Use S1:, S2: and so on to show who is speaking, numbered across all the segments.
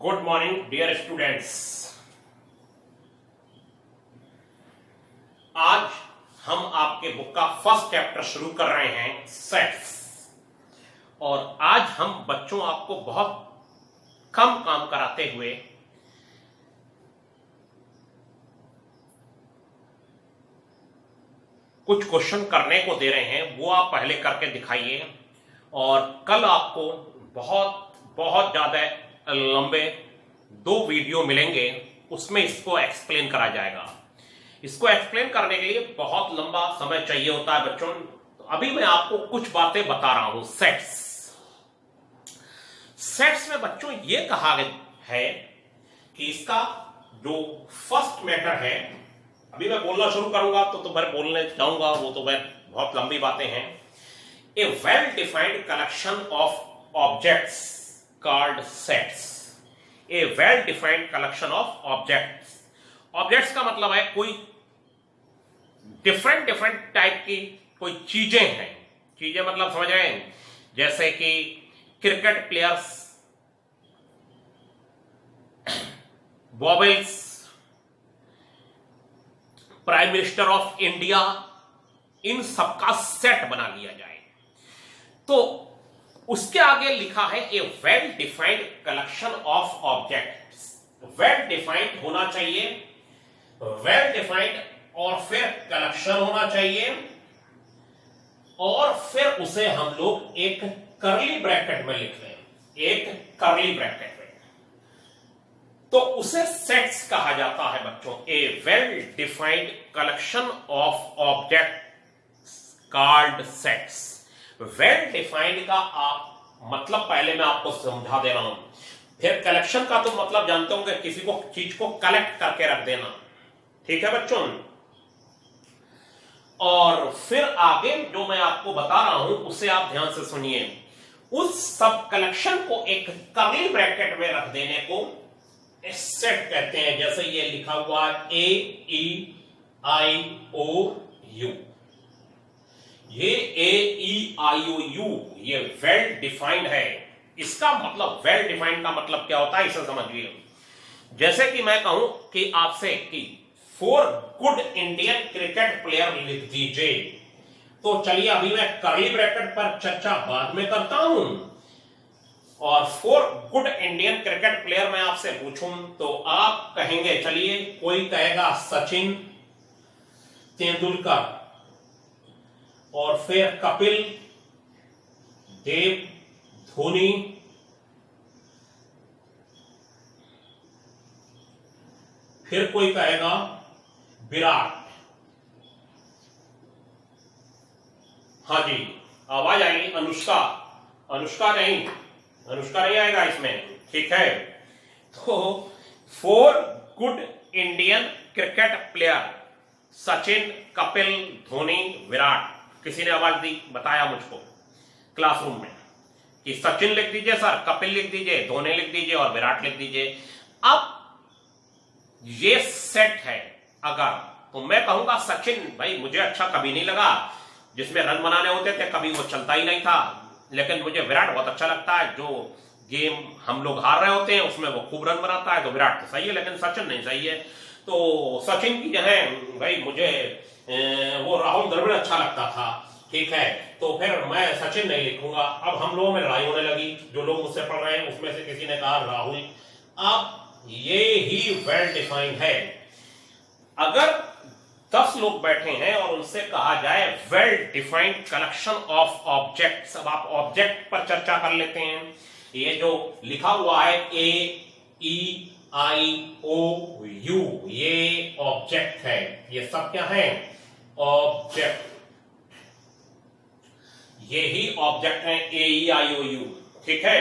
S1: Good morning dear students. आज हम आपके बुक का फर्स्ट चैप्टर शुरू कर रहे हैं सेट्स। और आज हम बच्चों आपको बहुत कम काम कराते हुए कुछ क्वेश्चन करने को दे रहे हैं, वो आप पहले करके दिखाइए। और कल आपको बहुत बहुत ज्यादा लंबे 2 वीडियो मिलेंगे, उसमें इसको एक्सप्लेन करा जाएगा। इसको एक्सप्लेन करने के लिए बहुत लंबा समय चाहिए होता है बच्चों। तो अभी मैं आपको कुछ बातें बता रहा हूं। सेट्स में बच्चों ये कहा है कि इसका जो फर्स्ट मैटर है, अभी मैं बोलना शुरू करूंगा तो मैं बोलने जाऊंगा, वो तो मैं बहुत लंबी बातें हैं। A well defined collection of objects called sets। A well defined collection of objects। ऑब्जेक्ट्स का मतलब है कोई डिफरेंट टाइप की कोई चीजें हैं। चीजें मतलब समझ रहे हैं, जैसे कि क्रिकेट प्लेयर्स, बॉबल्स, प्राइम मिनिस्टर ऑफ इंडिया, इन सबका सेट बना लिया जाए। तो उसके आगे लिखा है a well defined collection of objects. Well defined होना चाहिए, वेल डिफाइंड, और फिर कलेक्शन होना चाहिए, और फिर उसे हम लोग एक कर्ली ब्रैकेट में लिख लें, एक कर्ली ब्रैकेट में। तो उसे सेट्स कहा जाता है बच्चों। A well defined collection of objects called sets. Well defined का आप मतलब पहले मैं आपको समझा दे रहा हूं। फिर कलेक्शन का तो मतलब जानते होंगे, किसी को चीज को कलेक्ट करके रख देना, ठीक है बच्चों। और फिर आगे जो मैं आपको बता रहा हूं उसे आप ध्यान से सुनिए। उस सब कलेक्शन को एक कर्ली ब्रैकेट में रख देने को सेट कहते हैं। जैसे ये लिखा हुआ AEIOU, ये AEIOU ये वेल डिफाइंड है। इसका मतलब, वेल डिफाइंड का मतलब क्या होता है इसे समझिए। जैसे कि मैं कहूं कि आपसे कि 4 गुड इंडियन क्रिकेट प्लेयर लिख दीजिए, तो चलिए अभी मैं कर्ली ब्रैकेट पर चर्चा बाद में करता हूं। और 4 गुड इंडियन क्रिकेट प्लेयर मैं आपसे पूछूं तो आप कहेंगे, चलिए कोई कहेगा सचिन तेंदुलकर, और फिर कपिल देव, धोनी, फिर कोई कहेगा विराट। हाँ जी, आवाज आएगी। अनुष्का, अनुष्का नहीं आएगा इसमें, ठीक है। तो 4 good Indian cricket player, Sachin, Kapil, Dhoni, Virat. किसी ने आवाज दी, बताया मुझको क्लासरूम में कि सचिन लिख दीजिए सर, कपिल लिख दीजिए, धोनी लिख दीजिए और विराट लिख दीजिए। अब ये सेट है। अगर तो मैं कहूंगा सचिन भाई मुझे अच्छा कभी नहीं लगा, जिसमें रन बनाने होते थे कभी वो चलता ही नहीं था। लेकिन मुझे विराट बहुत अच्छा लगता है, जो गेम हम लोग हार रहे होते हैं उसमें वो खूब रन बनाता है, तो विराट तो सही है, लेकिन सचिन नहीं सही है। तो सचिन की जो है भाई मुझे वो राहुल द्रविड़ अच्छा लगता था, ठीक है, तो फिर मैं सचिन नहीं लिखूंगा। अब हम लोगों में लड़ाई होने लगी, जो लोग मुझसे पढ़ रहे हैं उसमें से किसी ने कहा राहुल। अब ये ही वेल डिफाइंड है। अगर 10 लोग बैठे हैं और उनसे कहा जाए well defined collection of objects, अब आप ऑब्जेक्ट पर चर्चा कर लेते हैं। ये जो लिखा हुआ है AEIOU, ये ऑब्जेक्ट है। ये सब क्या है? ऑब्जेक्ट। ये ही ऑब्जेक्ट है AEIOU, ठीक है।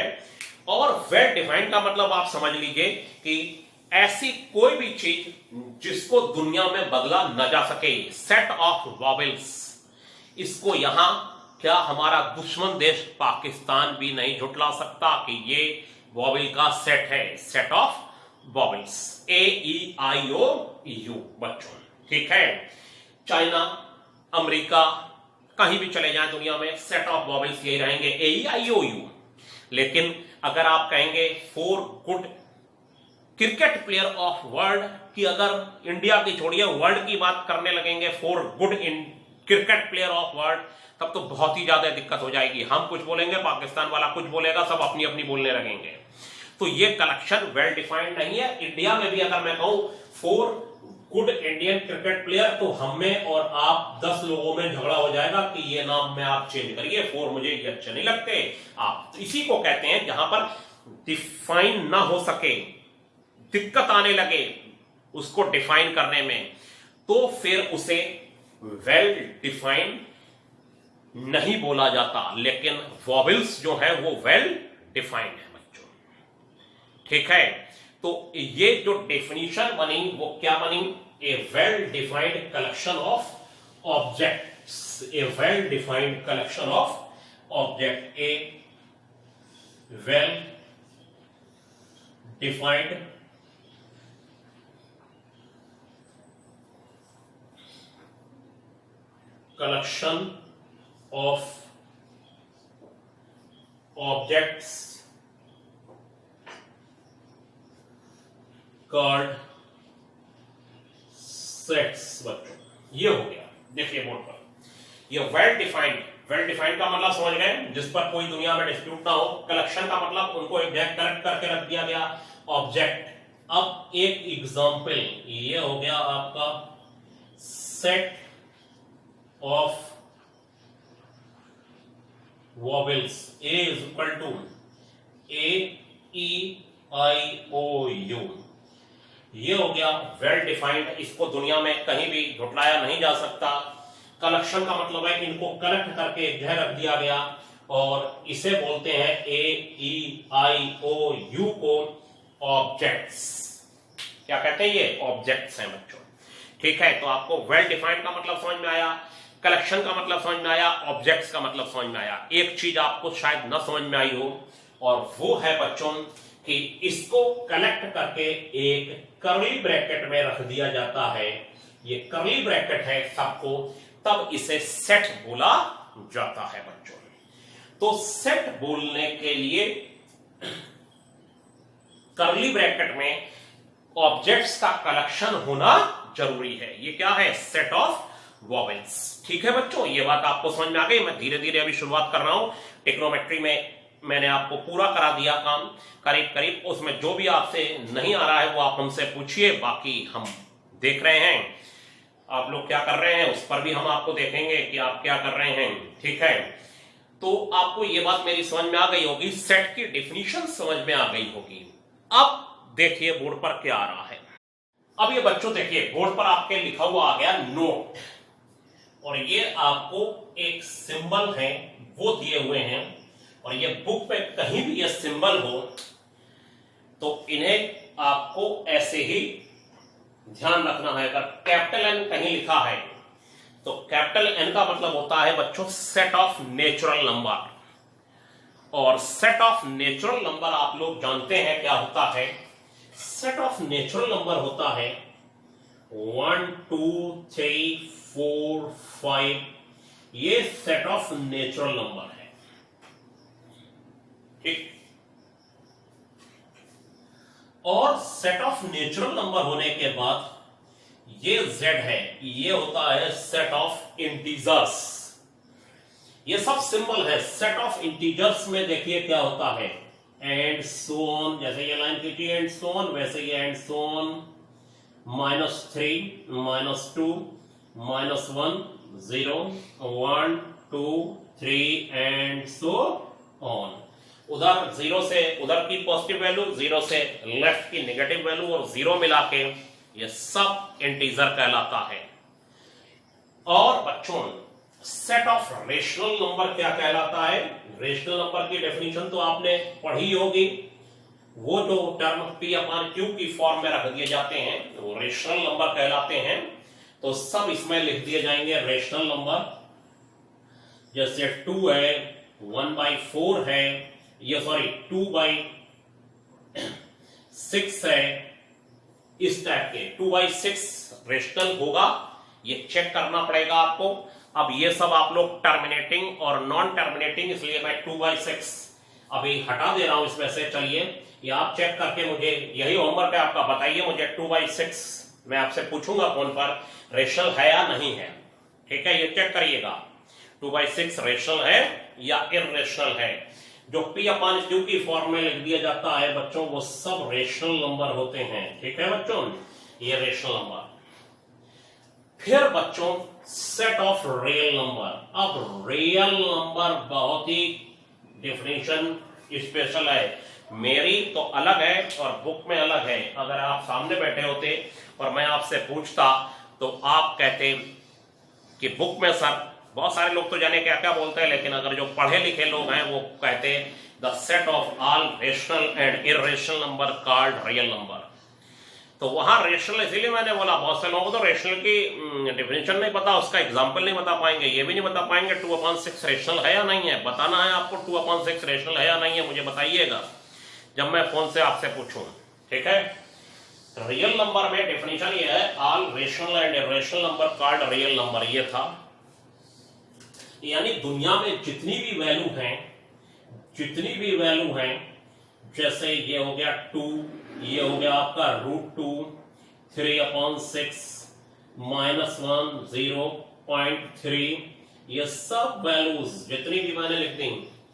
S1: और वेल डिफाइंड का मतलब आप समझ लीजिए कि ऐसी कोई भी चीज जिसको दुनिया में बदला न जा सके। सेट ऑफ वॉवेल्स, इसको यहां क्या हमारा दुश्मन देश पाकिस्तान भी नहीं झुटला सकता कि ये वॉवेल का सेट है। सेट ऑफ वॉवेल्स AEIOU बच्चों, ठीक है। चाइना, अमेरिका, कहीं भी चले जाएं दुनिया में, सेट ऑफ वॉवेल्स यही रहेंगे AEIOU। लेकिन अगर आप कहेंगे 4 good cricket player of world की, अगर इंडिया की छोड़िए वर्ल्ड की बात करने लगेंगे, 4 good in cricket player of world, तब तो बहुत ही ज्यादा दिक्कत हो जाएगी। हम कुछ बोलेंगे, पाकिस्तान वाला कुछ बोलेगा, सब अपनी अपनी बोलने लगेंगे। तो ये कलेक्शन वेल डिफाइंड नहीं है। इंडिया में भी अगर मैं कहूं 4 गुड इंडियन क्रिकेट प्लेयर, तो हम में और आप 10 लोगों में झगड़ा हो जाएगा कि ये नाम में आप चेंज करिए, 4 मुझे ये अच्छे नहीं लगते आप। तो इसी को कहते हैं जहां पर डिफाइन ना हो सके, दिक्कत आने लगे उसको डिफाइन करने में, तो फिर उसे वेल डिफाइंड नहीं बोला जाता। लेकिन वॉवेल्स जो है वो वेल डिफाइंड है बच्चों, ठीक है। तो ये जो डेफिनेशन बनी वो क्या बनी? A well defined collection of objects, a well defined collection of object, a well defined collection of objects called sets। बच्चों ये हो गया, देखिए बोर्ड पर ये वेल डिफाइंड, वेल डिफाइंड का मतलब समझ गए, जिस पर कोई दुनिया में डिस्प्यूट ना हो। कलेक्शन का मतलब उनको एक जगह कलेक्ट करके रख दिया गया ऑब्जेक्ट। अब एक एग्जांपल ये हो गया आपका set of vowels, A is equal to A E I O U। ये हो गया वेल डिफाइंड, इसको दुनिया में कहीं भी झुटलाया नहीं जा सकता। कलेक्शन का मतलब है इनको कलेक्ट करके एक जगह रख दिया गया, और इसे बोलते हैं A E I O U को ऑब्जेक्ट्स। क्या कहते हैं? ये ऑब्जेक्ट्स हैं बच्चों, ठीक है। तो आपको वेल डिफाइंड का मतलब समझ में आया, कलेक्शन का मतलब समझ में आया, ऑब्जेक्ट्स का मतलब समझ में आया। एक चीज आपको शायद न समझ में आई हो, और वो है बच्चों कि इसको कलेक्ट करके एक कर्ली ब्रैकेट में रख दिया जाता है। ये कर्ली ब्रैकेट है सबको, तब इसे सेट बोला जाता है बच्चों। तो सेट बोलने के लिए कर्ली ब्रैकेट में ऑब्जेक्ट्स का कलेक्शन होना जरूरी है। ये क्या है? सेट ऑफ वॉवेल्स, ठीक है बच्चों। ये बात आपको समझ में आ गई। मैं धीरे धीरे अभी शुरुआत कर रहा हूं। टेक्नोमेट्री में मैंने आपको पूरा करा दिया काम करीब करीब। उसमें जो भी आपसे नहीं आ रहा है वो आप हमसे पूछिए, बाकी हम देख रहे हैं आप लोग क्या कर रहे हैं, उस पर भी हम आपको देखेंगे कि आप क्या कर रहे हैं, ठीक है। तो आपको ये बात मेरी समझ में आ गई होगी, सेट की डेफिनेशन समझ में आ गई होगी। अब देखिए बोर्ड पर क्या आ रहा है। अब ये बच्चों देखिए बोर्ड पर आपके लिखा हुआ आ गया नोट, और ये आपको एक सिंबल है वो दिए हुए हैं, और ये बुक पे कहीं भी ये सिंबल हो तो इन्हें आपको ऐसे ही ध्यान रखना है। अगर कैपिटल एन कहीं लिखा है तो कैपिटल एन का मतलब होता है बच्चों सेट ऑफ नेचुरल नंबर, और सेट ऑफ नेचुरल नंबर आप लोग जानते हैं क्या होता है। सेट ऑफ नेचुरल नंबर होता है 1 2 3 4 5, ये सेट ऑफ नेचुरल नंबर है, ठीक। और सेट ऑफ नेचुरल नंबर होने के बाद ये Z है, ये होता है सेट ऑफ इंटीजर्स। ये सब सिंबल है। सेट ऑफ इंटीजर्स में देखिए क्या होता है, एंड सो ऑन, जैसे ये लाइन की थी एंड सो ऑन, वैसे ये and so on, -3 -2 -1 0 1 2 3 and so on. उधर 0 से उधर की पॉजिटिव वैल्यू, 0 से लेफ्ट की नेगेटिव वैल्यू, और 0 मिला के ये सब इंटीजर कहलाता है। और बच्चों सेट ऑफ रेशनल नंबर क्या कहलाता है? रेशनल नंबर की डेफिनेशन तो आपने पढ़ी होगी। वो जो टर्म P/Q की फॉर्म में रख दिए जाते हैं वो रेशनल नंबर कहलाते हैं। तो सब इसमें लिख दिए जाएंगे रेशनल नंबर, जैसे 2 है, 1/4 है, ये सॉरी 2/6 है, इस टाइप के 2/6 रेशनल होगा। ये चेक करना पड़ेगा आपको। अब ये सब आप लोग टर्मिनेटिंग और नॉन टर्मिनेटिंग, इसलिए मैं 2/6 अभी हटा दे रहा हूं इसमें से। चलिए ये आप चेक करके मुझे, यही होमवर्क है आपका, बताइए मुझे 2/6 मैं आपसे पूछूंगा फोन पर, रेशनल है या नहीं है। ठीक है, ये चेक करिएगा 2/6 रेशनल है या इररेशनल है। जो P/Q की फॉर्म में लिख दिया जाता है बच्चों, वो सब रेशनल नंबर होते हैं। ठीक है बच्चों, ये रेशनल नंबर। फिर बच्चों सेट ऑफ रियल नंबर। अब रियल नंबर बहुत ही डेफिनेशन स्पेशल है, मेरी तो अलग है और बुक में अलग है। अगर आप सामने बैठे होते और मैं आपसे पूछता तो आप कहते कि बुक में सर, बहुत सारे लोग तो जाने क्या क्या बोलते हैं, लेकिन अगर जो पढ़े लिखे लोग हैं वो कहते हैं the set of all rational and irrational number called real number. तो वहां रेशनल इसीलिए मैंने बोला, बहुत से लोगों को तो रेशनल की डेफिनेशन नहीं पता, उसका एग्जांपल नहीं बता पाएंगे, ये भी नहीं बता पाएंगे 2/6 रेशनल है या नहीं है। बताना है आपको 2/6 रेशनल है या नहीं है, मुझे बताइएगा जब मैं फोन से आपसे पूछूं। ठीक है, रियल नंबर में डेफिनेशन ये है, all rational and irrational number called real number. ये था, यानी दुनिया में जितनी भी वैल्यू हैं, जैसे ये हो गया 2, ये हो गया आपका √2, 3/6, -1, 0.3, ये सब वैल्यूज जितनी भी मैंने लिख दी,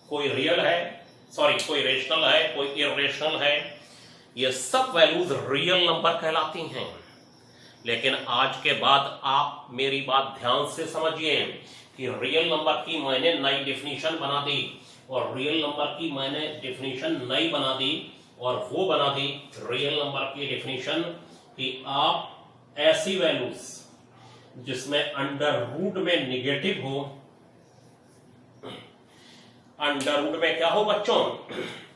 S1: कोई रियल है, सॉरी कोई रेशनल है, कोई इररेशनल है, ये सब वैल्यूज रियल नंबर कहलाती हैं। लेकिन आज के बाद आप मेरी बात ध्यान से समझिए कि रियल नंबर की मैंने नई डेफिनेशन बना दी, और रियल नंबर की मैंने डेफिनेशन नई बना दी, और वो बना दी रियल नंबर की डेफिनेशन कि आप ऐसी वैल्यूज जिसमें अंडर रूट में निगेटिव हो, अंडर रूट में क्या हो बच्चों,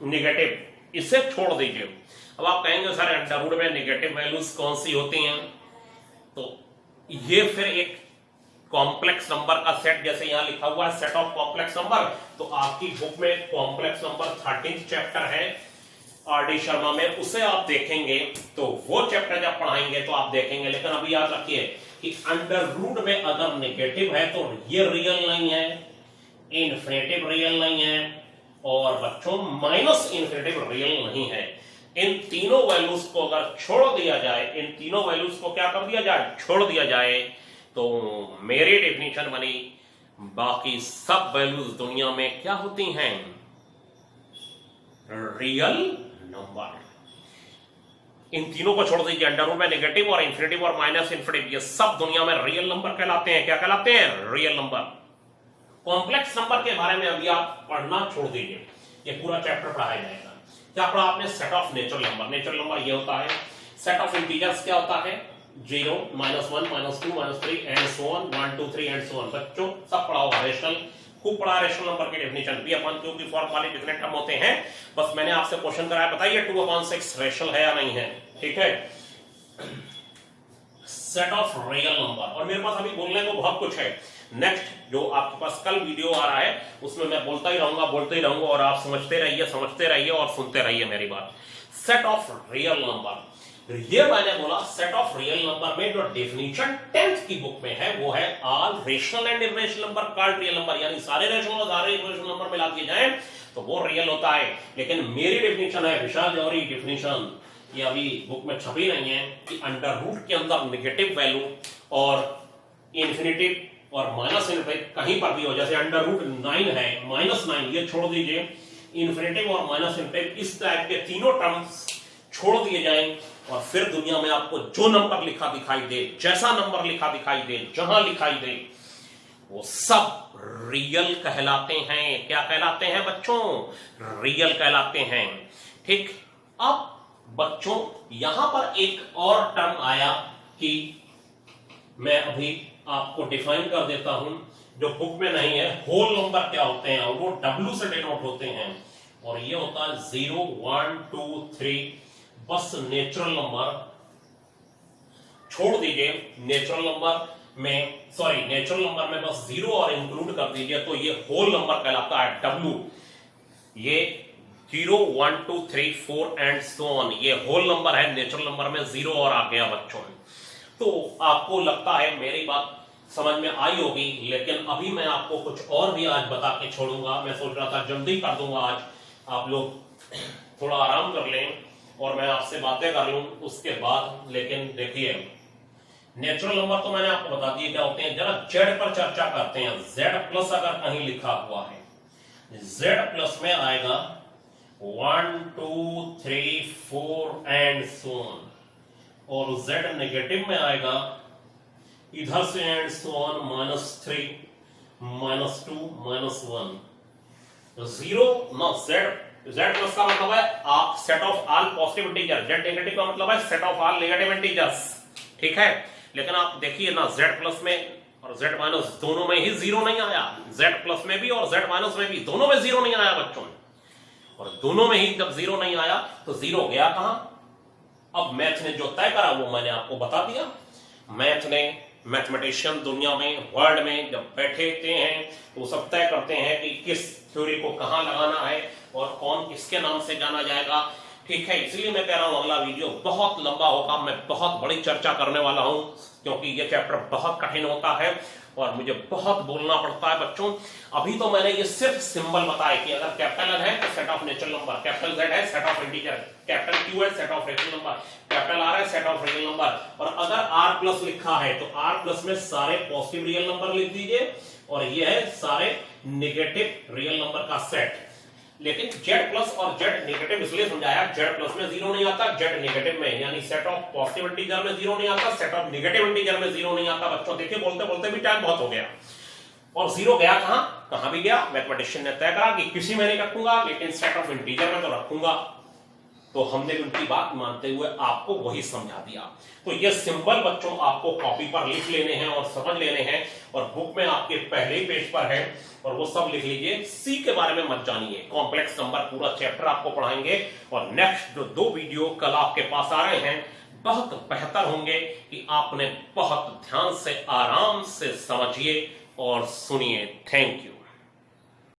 S1: निगेटिव, इसे छोड़ दीजिए। अब आप कहेंगे सर अंडर रूट में निगेटिव वैल्यूज कौन सी होती हैं, तो ये फिर एक कॉम्प्लेक्स नंबर का सेट, जैसे यहां लिखा हुआ है सेट ऑफ कॉम्प्लेक्स नंबर, तो आपकी बुक में कॉम्प्लेक्स नंबर 13th चैप्टर है R.D. शर्मा में, उसे आप देखेंगे तो वो चैप्टर जब पढ़ाएंगे तो आप देखेंगे। लेकिन अभी याद रखिए कि अंडर रूट में अगर नेगेटिव है तो ये रियल नहीं है, इन्फिनिटिव रियल नहीं है, और बच्चों माइनस इन्फिनिटिव रियल नहीं है। इन तीनों वैल्यूज को अगर छोड़ दिया जाए, इन तीनों वैल्यूज को क्या कर दिया जाए, छोड़ दिया जाए, तो मेरी डेफिनेशन बनी बाकी सब वैल्यूज दुनिया में क्या होती हैं, रियल नंबर। इन तीनों को छोड़ दीजिए, अंडर रूट में नेगेटिव और इन्फिनिटिव और माइनस इन्फिनिटिव, ये सब दुनिया में रियल नंबर कहलाते हैं। क्या कहलाते हैं, रियल नंबर। कॉम्प्लेक्स नंबर के बारे में अभी आप पढ़ना छोड़ दीजिए, ये पूरा चैप्टर पढ़ाया जाएगा। क्या पढ़ा आपने, set of natural number. Natural number ये होता है, सेट ऑफ इंटीजर्स क्या होता है, 0, -1, -2, -3 and so on, 1, 2, 3 and so on. बच्चों सब पढ़ा होगा, रेशनल खूब पढ़ा, रेशनल नंबर की डेफिनेशन, P/Q की फॉर्म वाले जितने टर्म होते हैं, बस मैंने आपसे क्वेश्चन कराया, बताइए 2/6 रेशनल है या नहीं है। ठीक है, सेट ऑफ रियल नंबर। और मेरे पास अभी बोलने को बहुत कुछ है, नेक्स्ट जो आपके पास कल वीडियो आ रहा है उसमें मैं बोलता ही रहूंगा और आप समझते रहिए और सुनते रहिए मेरी बात। सेट ऑफ रियल नंबर, ये मैंने बोला सेट ऑफ रियल नंबर में जो डेफिनेशन 10th की बुक में है वो है all rational and irrational number called real number, यानी सारे रेशनल और सारे इररेशनल नंबर मिला दिए जाए तो वो रियल होता है। लेकिन मेरी डेफिनेशन है, विशाल जौहरी डेफिनेशन, ये अभी बुक में छपी नहीं है, कि अंडर रूट के अंदर नेगेटिव वैल्यू और इन्फिनिटिव और माइनस इन्फिनिटिव कहीं पर भी हो, जैसे अंडर रूट 9 है, -9 ये छोड़ दीजिए, इन्फिनिटिव और माइनस इन्फिनिटिव इस टाइप के तीनों टर्म्स छोड़ दिए जाएं, और फिर दुनिया में आपको जो नंबर लिखा दिखाई दे, जैसा नंबर लिखा दिखाई दे, जहां लिखाई दे, वो सब रियल कहलाते हैं। क्या कहलाते हैं बच्चों, रियल कहलाते हैं। ठीक, अब बच्चों यहां पर एक और टर्म आया कि मैं अभी आपको डिफाइन कर देता हूं, जो बुक में नहीं है। होल नंबर क्या होते हैं, और वो W से डिनोट होते हैं, और ये होता है 0, 1, 2, 3। बस नेचुरल नंबर छोड़ दीजिए, नेचुरल नंबर में बस 0 और इंक्लूड कर दीजिए, तो ये होल नंबर कहलाता है W। ये 0, 1, 2, 3, 4 एंड सो ऑन, ये होल नंबर है। नेचुरल नंबर में 0 और आ गया बच्चों। तो आपको लगता है मेरी बात समझ में आई होगी, लेकिन अभी मैं आपको कुछ और भी आज बता के छोड़ूंगा। मैं सोच रहा था जल्दी कर दूंगा आज, आप लोग थोड़ा आराम कर लें और मैं आपसे बातें कर लूं उसके बाद। लेकिन देखिए नेचुरल नंबर तो मैंने आपको बता दिए क्या होते हैं, जरा जेड पर चर्चा करते हैं। जेड प्लस अगर कहीं लिखा हुआ है, जेड प्लस में आएगा 1 2 3 4 एंड सो ऑन, और जेड नेगेटिव में आएगा इधर से एंड सो ऑन -3 -2 -1 0 ना। जेड प्लस का मतलब है आप set of all positive integer, Z negative का मतलब है set of all negative integers, ठीक है। लेकिन आप देखिए ना जेड प्लस में और जेड माइनस दोनों में ही जीरो नहीं आया, जेड प्लस में भी और जेड माइनस में भी दोनों में जीरो नहीं आया बच्चों। और दोनों में ही जब जीरो नहीं आया तो जीरो गया कहां? अब मैथ ने जो तय करा वो मैंने आपको बता दिया। मैथ ने, मैथमेटिशियन दुनिया में, वर्ल्ड में जब बैठे हैं तो सब तय करते हैं कि किस थ्योरी को कहां लगाना है और कौन किसके नाम से जाना जाएगा, ठीक है। इसलिए मैं कह रहा हूं अगला वीडियो बहुत लंबा होगा, मैं बहुत बड़ी चर्चा करने वाला हूं क्योंकि ये चैप्टर बहुत कठिन होता है और मुझे बहुत बोलना पड़ता है बच्चों। अभी तो मैंने ये सिर्फ सिंबल बताया कि अगर कैपिटल एन है तो set of natural number, capital Z है set of integer, capital Q है set of rational number, capital R है सेट ऑफ रियल नंबर। और अगर आर प्लस लिखा है तो आर प्लस में सारे पॉजिटिव रियल नंबर लिख दीजिए और ये है सारे नेगेटिव रियल नंबर का सेट। लेकिन जेड प्लस और जेड नेगेटिव इसलिए समझाया, जेड प्लस में जीरो नहीं आता, जेड नेगेटिव में यानी सेट ऑफ पॉजिटिव इंटीजर में जीरो नहीं आता, सेट ऑफ नेगेटिव इंटीजर में जीरो नहीं आता। बच्चों देखिए बोलते बोलते भी टाइम बहुत हो गया। और जीरो गया कहां भी गया, मैथमेटिशियन ने तय करा कि किसी में नहीं रखूंगा लेकिन सेट ऑफ इंटीजर में तो रखूंगा। तो हमने उनकी बात मानते हुए आपको वही समझा दिया। तो ये सिंबल बच्चों आपको कॉपी पर लिख लेने हैं और समझ लेने हैं और बुक में आपके पहले ही पेज पर है और वो सब लिख लीजिए। सी के बारे में मत जानिए, कॉम्प्लेक्स नंबर पूरा चैप्टर आपको पढ़ाएंगे और नेक्स्ट जो 2 वीडियो कल आपके पास आ रहे हैं बहुत बेहतर होंगे कि आपने बहुत ध्यान से आराम से समझिए और सुनिए। Thank you.